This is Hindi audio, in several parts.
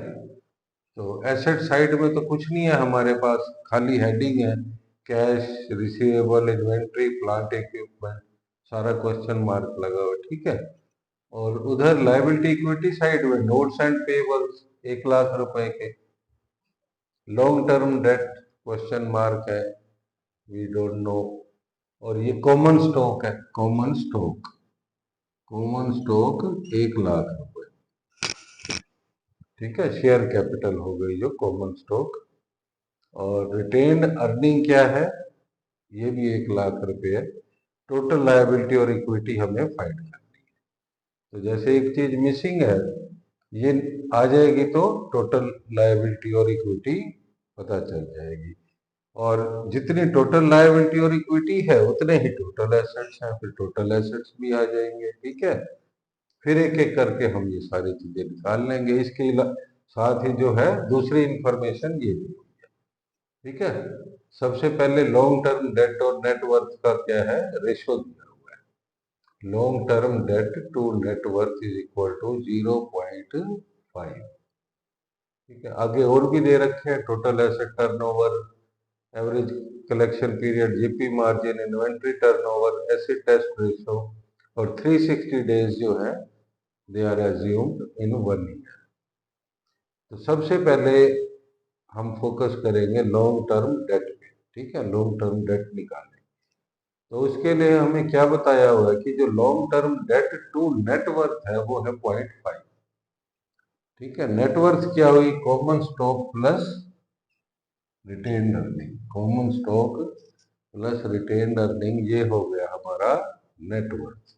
तो एसेट साइड में तो कुछ नहीं है हमारे पास, खाली हेडिंग है, cash, receivable, inventory, plant equipment, सारा क्वेश्चन मार्क लगा हुआ, ठीक है। और उधर लायबिलिटी इक्विटी साइड में नोट्स एंड पेबल्स 1 लाख रुपए के, long term date question mark है, वी डोंट नो। और ये कॉमन स्टॉक है, common stock, common stock 1 lakh रुपए, ठीक है, शेयर कैपिटल हो गई जो कॉमन स्टॉक। और रिटेन्ड अर्निंग क्या है, ये भी 1 लाख रुपए है। टोटल लायबिलिटी और इक्विटी हमें फाइंड करनी है। तो जैसे एक चीज मिसिंग है, ये आ जाएगी तो टोटल लायबिलिटी और इक्विटी पता चल जाएगी। और जितनी टोटल लायबिलिटी और इक्विटी है उतने ही टोटल एसेट्स हैं, फिर टोटल एसेट्स भी आ जाएंगे, ठीक है। फिर एक एक करके हम ये सारी चीजें निकाल लेंगे। इसके साथ ही जो है दूसरी इंफॉर्मेशन ये भी, ठीक है। सबसे पहले लॉन्ग टर्म डेट और नेटवर्थ का क्या है, रेशो दिया हुआ है। Long term debt to net worth is equal to 0.5, ठीक है। आगे और भी दे रखे हैं, total asset turnover, average collection period, GP margin, inventory turnover, acid test ratio, और 360 डेज जो है they are assumed in 1 year. तो सबसे पहले हम फोकस करेंगे लॉन्ग टर्म डेट पे, ठीक है, लॉन्ग टर्म डेट निकालने। तो उसके लिए हमें क्या बताया हुआ है कि जो long term debt to net worth है वो है 0.5, ठीक है। नेटवर्थ क्या हुई, common stock plus retained earning, common stock plus retained earning, ये हो गया हमारा नेटवर्थ।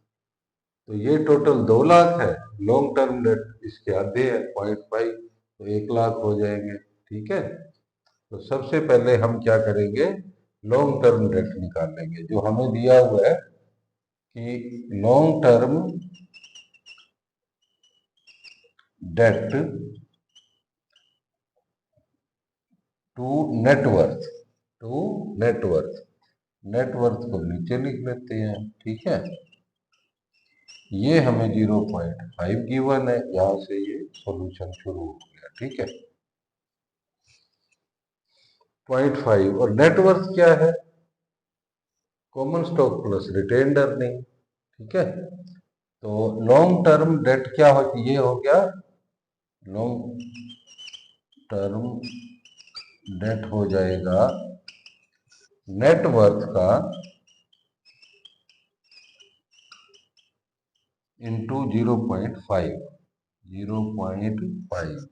तो ये टोटल 2 लाख है, लॉन्ग टर्म डेट इसके आधे है 0.5, तो 1 लाख हो जाएंगे, ठीक है। तो सबसे पहले हम क्या करेंगे, लॉन्ग टर्म डेट निकालेंगे। जो हमें दिया हुआ है कि long term debt to net worth, to net worth, net worth को नीचे लिख लेते हैं, ठीक है। ये हमें 0.5 गिवन है, यहां से ये सॉल्यूशन शुरू हो गया, ठीक है। 0.5, और नेटवर्थ क्या है, common stock plus retained earning, ठीक है। तो लॉन्ग टर्म डेट क्या हो, ये हो गया लॉन्ग टर्म डेट हो जाएगा नेटवर्थ का इंटू 0.5, 0.5।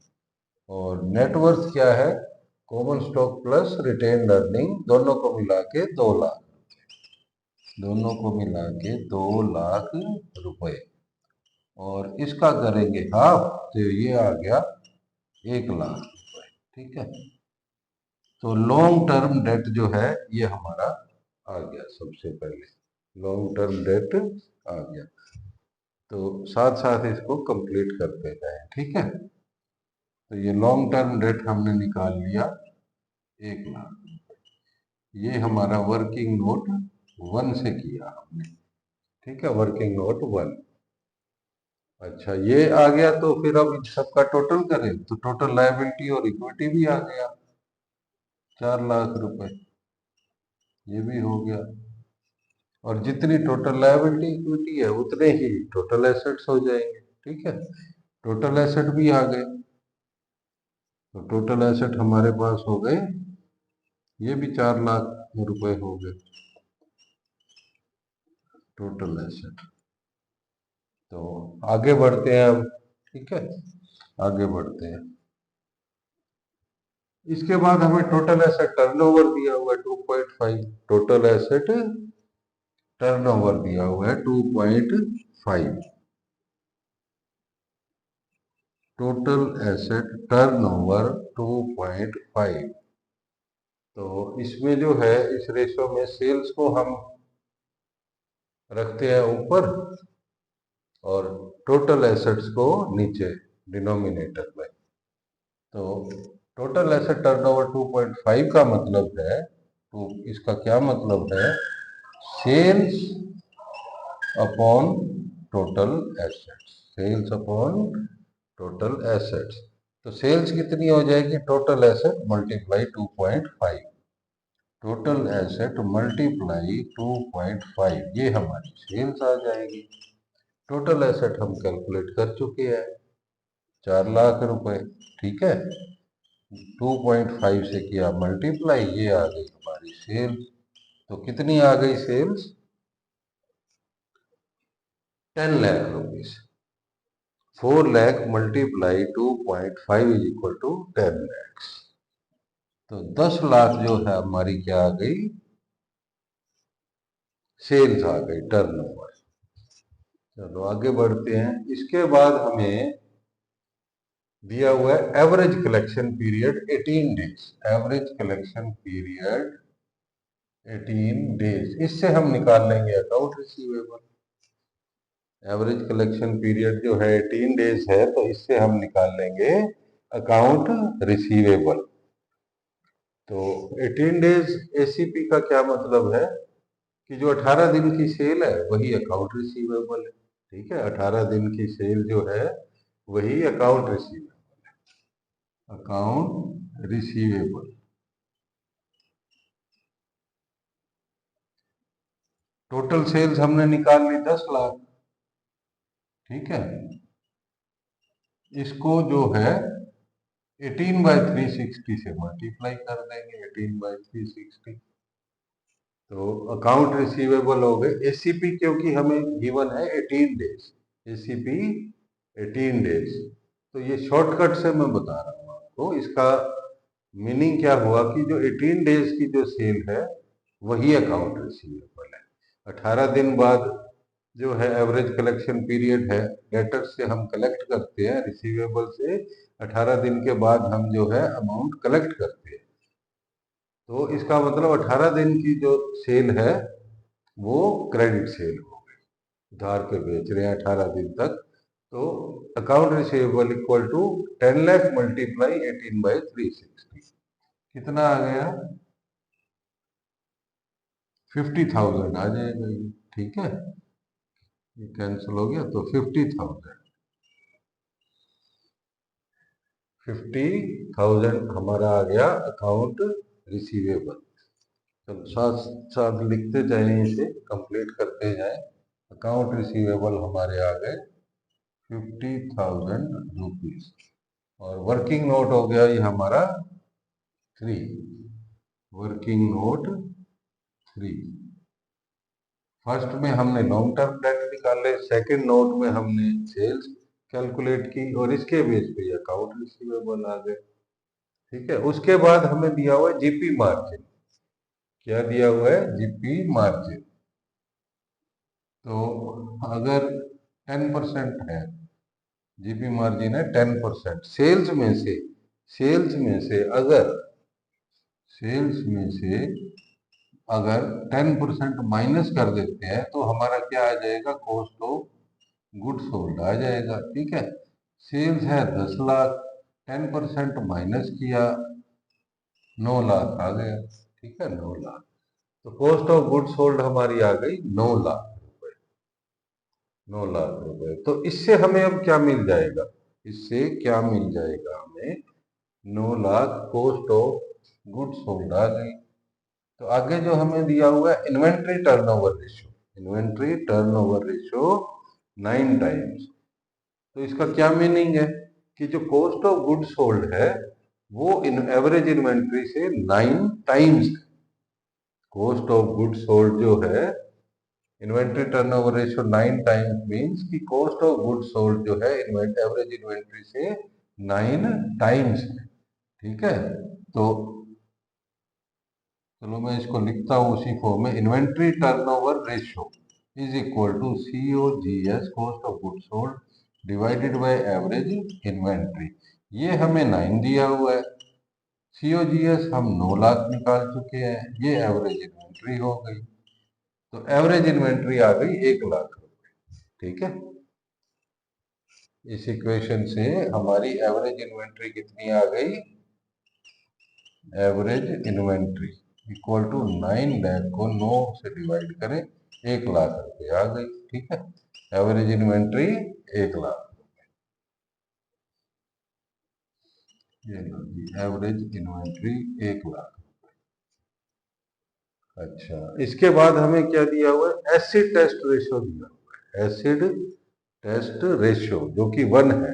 और नेटवर्थ क्या है, common stock plus retained earning, दोनों को मिला के 2 लाख, दोनों को मिला के 2 लाख रुपए। और इसका करेंगे हाफ, तो ये आ गया 1 लाख रुपए, ठीक है। तो लॉन्ग टर्म डेट जो है ये हमारा आ गया, सबसे पहले लॉन्ग टर्म डेट आ गया। तो साथ साथ इसको कंप्लीट करते जाएं, ठीक है। तो ये लॉन्ग टर्म डेट हमने निकाल लिया 1 लाख, ये हमारा वर्किंग नोट 1 से किया हमने, ठीक है, वर्किंग नोट 1। अच्छा, ये आ गया, तो फिर अब इन सबका टोटल करें तो टोटल लायबिलिटी और इक्विटी भी आ गया 4 लाख रुपए, ये भी हो गया। और जितनी टोटल लायबिलिटी इक्विटी है उतने ही टोटल एसेट्स हो जाएंगे, ठीक है। टोटल एसेट भी आ गए, तो टोटल एसेट हमारे पास हो गए, ये भी 4 लाख रुपए हो गए टोटल एसेट। तो आगे बढ़ते हैं अब, ठीक है, आगे बढ़ते हैं। इसके बाद हमें टोटल एसेट टर्नओवर दिया हुआ है 2.5, टोटल एसेट टर्नओवर दिया हुआ है 2.5, टोटल एसेट टर्नओवर 2.5। तो इसमें जो है, इस रेशो में सेल्स को हम रखते हैं ऊपर और टोटल एसेट्स को नीचे डिनोमिनेटर में। तो टोटल एसेट टर्नओवर 2.5 का मतलब है, तो इसका क्या मतलब है, sales upon total assets, sales upon total assets. तो सेल्स कितनी हो जाएगी, total asset multiply 2.5, total asset multiply 2.5, ये हमारी सेल्स आ जाएगी। टोटल एसेट हम कैलकुलेट कर चुके हैं, 4 लाख रुपए। ठीक है, 2.5 से किया मल्टीप्लाई, ये आ गई हमारी सेल्स। तो कितनी आ गई sales, 10 lakh rupees. 4 lakh multiply 2.5 is equal to 10 lakhs. तो 10 लाख जो है हमारी क्या आ गई, सेल्स आ गई, टर्नओवर। चलो आगे बढ़ते हैं। इसके बाद हमें दिया हुआ है average collection period 18 days, average collection period 18 days. इससे हम निकाल लेंगे account receivable. Average collection period जो है 18 डेज है, तो इससे हम निकाल लेंगे अकाउंट रिसीवेबल। तो 18 डेज एसीपी का क्या मतलब है कि जो 18 दिन की सेल है वही अकाउंट रिसीवेबल है। ठीक है, 18 दिन की सेल जो है वही अकाउंट रिसीवेबल है, अकाउंट रिसीवेबल। टोटल सेल्स हमने निकाल ली 10 लाख। ठीक है, इसको जो है 18/360 से मल्टीप्लाई कर देंगे, 18/360। तो अकाउंट रिसीवेबल हो गए। एसीपी क्योंकि हमें गिवन है 18 डेज, एसीपी 18 डेज। तो ये शॉर्टकट से मैं बता रहा हूँ आपको, इसका मीनिंग क्या हुआ कि जो 18 डेज की जो सेल है वही अकाउंट रिसीवेबल है। 18 दिन बाद जो है एवरेज कलेक्शन पीरियड है, डेटर से हम कलेक्ट करते हैं, रिसीवेबल से 18 दिन के बाद हम जो है अमाउंट कलेक्ट करते हैं। तो इसका मतलब 18 दिन की जो सेल है वो क्रेडिट सेल हो गई, उधार पे बेच रहे हैं 18 दिन तक। तो account receivable equal to 10 lakh multiply 18/360, कितना आ गया, 50,000 आ जाएगा ये। ठीक है, ये कैंसिल हो गया, तो 50,000, 50,000 हमारा आ गया अकाउंट रिसीवेबल। चलो साथ साथ लिखते जाएं, इसे कंप्लीट करते जाएं। अकाउंट रिसीवेबल हमारे आ गए 50,000 रुपीज, और वर्किंग नोट हो गया ये हमारा 3, वर्किंग नोट 3। फर्स्ट में हमने लॉन्ग टर्म डेट निकाले, सेकंड नोट में हमने सेल्स कैलकुलेट की, और इसके बेस पे अकाउंट रिसीवेबल आ गए। ठीक है, उसके बाद हमें दिया हुआ है जीपी मार्जिन। क्या दिया हुआ है, जीपी मार्जिन। तो अगर 10% है, जीपी मार्जिन है 10%, सेल्स में से, सेल्स में से अगर, सेल्स में से अगर 10% माइनस कर देते हैं तो हमारा क्या आ जाएगा, कॉस्ट ऑफ गुड्स सोल्ड आ जाएगा। ठीक है, सेल्स है 10 लाख, 10% माइनस किया, 9 लाख आ गया। ठीक है, 9 लाख। तो कॉस्ट ऑफ गुड्स सोल्ड हमारी आ गई 9 लाख रुपए, 9 लाख रुपए। तो इससे हमें अब क्या मिल जाएगा, इससे क्या मिल जाएगा हमें, 9 lakh cost of goods sold आ गई। तो आगे जो हमें दिया हुआ है inventory turnover ratio, inventory turnover ratio 9 times. तो इसका क्या मीनिंग है कि जो कॉस्ट ऑफ गुड सोल्ड है वो एवरेज इन्वेंट्री से 9 टाइम्स है। कॉस्ट ऑफ गुड सोल्ड जो है, inventory turnover ratio 9 times means कि कॉस्ट ऑफ गुड सोल्ड जो है एवरेज इन्वेंट्री से 9 टाइम्स है। ठीक है, तो चलो मैं इसको लिखता हूँ उसी फॉर्म में, inventory turnover ratio is equal to COGS, cost of good sold, divided by average inventory. ये हमें 9 दिया हुआ है, COGS हम 9 लाख निकाल चुके हैं, ये एवरेज इन्वेंट्री हो गई। तो एवरेज इन्वेंट्री आ गई 1 लाख रुपए। ठीक है, इस इक्वेशन से हमारी एवरेज इन्वेंट्री कितनी आ गई, average inventory equal to 9 lakh को 9 से डिवाइड करें, 1 लाख रुपए आ गई। ठीक है, एवरेज इन्वेंट्री 1 लाख। ये लो जी, एवरेज इन्वेंट्री 1 लाख। अच्छा, इसके बाद हमें क्या दिया हुआ है, एसिड टेस्ट रेशो दिया हुआ है, एसिड टेस्ट रेशो जो कि 1 है।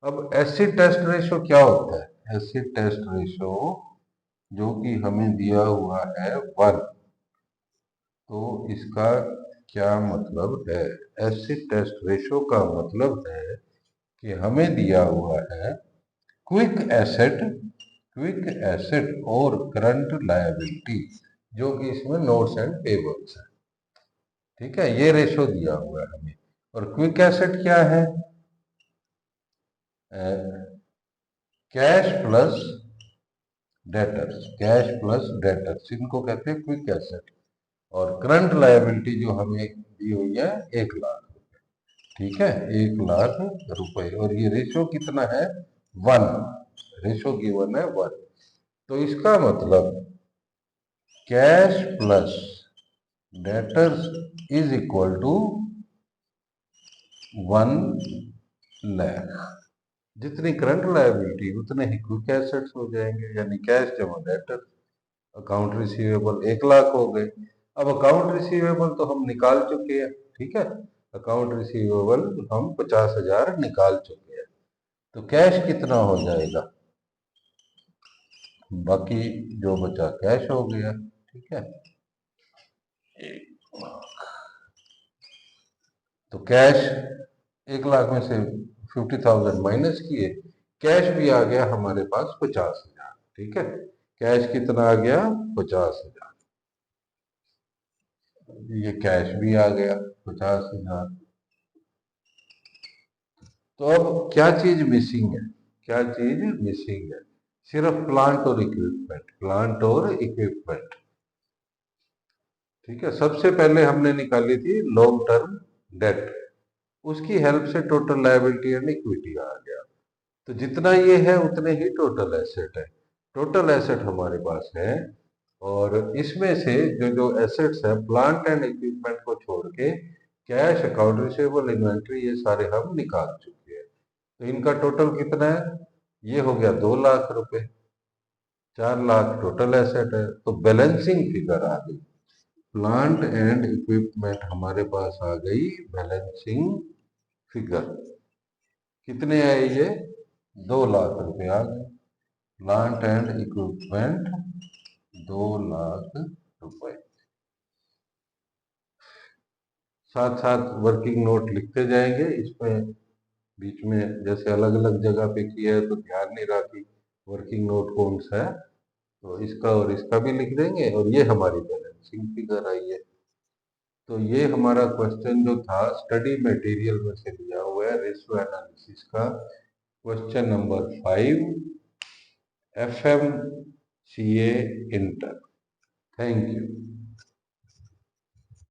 अब एसिड टेस्ट रेशो क्या होता है, एसिड टेस्ट रेशो जो कि हमें दिया हुआ है 1, तो इसका क्या मतलब है, एसिड टेस्ट रेशो का मतलब है कि हमें दिया हुआ है क्विक एसेट, क्विक एसेट और करंट लायबिलिटी जो कि इसमें नोट्स एंड पेबल्स है। ठीक है, ये रेशो दिया हुआ है हमें। और क्विक एसेट क्या है, cash plus debtors, cash plus debtors, इनको कहते हैं क्विक एसेट। और करंट लायबिलिटी जो हमें दी हुई है 1 लाख, ठीक है, 1 लाख रुपए। और ये रेशो कितना है, 1, रेशो गिवन है 1। तो इसका मतलब cash plus debtors is equal to 1 lakh. जितनी करंट लायबिलिटी उतने ही क्विक एसेट्स हो जाएंगे, यानी कैश जमा डेटर्स। अकाउंट रिसीवेबल 1 लाख हो गए। अब अकाउंट रिसीवेबल तो हम निकाल चुके हैं, ठीक है, अकाउंट रिसीवेबल हम 50,000 निकाल चुके हैं। तो कैश कितना हो जाएगा, बाकी जो बचा कैश हो गया, ठीक है। तो कैश 1 लाख में से 50,000 माइनस किए, कैश भी आ गया हमारे पास 50,000, ठीक है। कैश कितना आ गया, 50,000। ये कैश भी आ गया 50,000। तो अब क्या चीज मिसिंग है, क्या चीज मिसिंग है, सिर्फ प्लांट और इक्विपमेंट, प्लांट और इक्विपमेंट। ठीक है, सबसे पहले हमने निकाली थी लॉन्ग टर्म डेट, उसकी हेल्प से टोटल लायबिलिटी एंड इक्विटी आ गया। तो जितना ये है उतने ही टोटल एसेट है, टोटल एसेट हमारे पास है। और इसमें से जो जो एसेट्स है, प्लांट एंड इक्विपमेंट को छोड़ के कैश, अकाउंट रिसीवेबल, इन्वेंट्री, ये सारे हम निकाल चुके हैं। तो इनका टोटल कितना है, ये हो गया 2 लाख रुपए, 4 लाख टोटल एसेट है। तो बैलेंसिंग फिगर आ गई, प्लांट एंड इक्विपमेंट हमारे पास आ गई बैलेंसिंग फिगर। कितने आए ये, 2 लाख रुपए आ गए, प्लांट एंड इक्विपमेंट 2 लाख रुपए। साथ साथ वर्किंग नोट लिखते जाएंगे इसमें, बीच में जैसे अलग अलग जगह पे किया है तो ध्यान नहीं रहा कि वर्किंग नोट कौन सा है, तो इसका और इसका भी लिख देंगे। और ये हमारी बैलेंसिंग फिगर आई है। तो ये हमारा क्वेश्चन जो था स्टडी मटेरियल में से दिया हुआ है, रेशियो एनालिसिस का question number 5, FMCA inter. Thank you.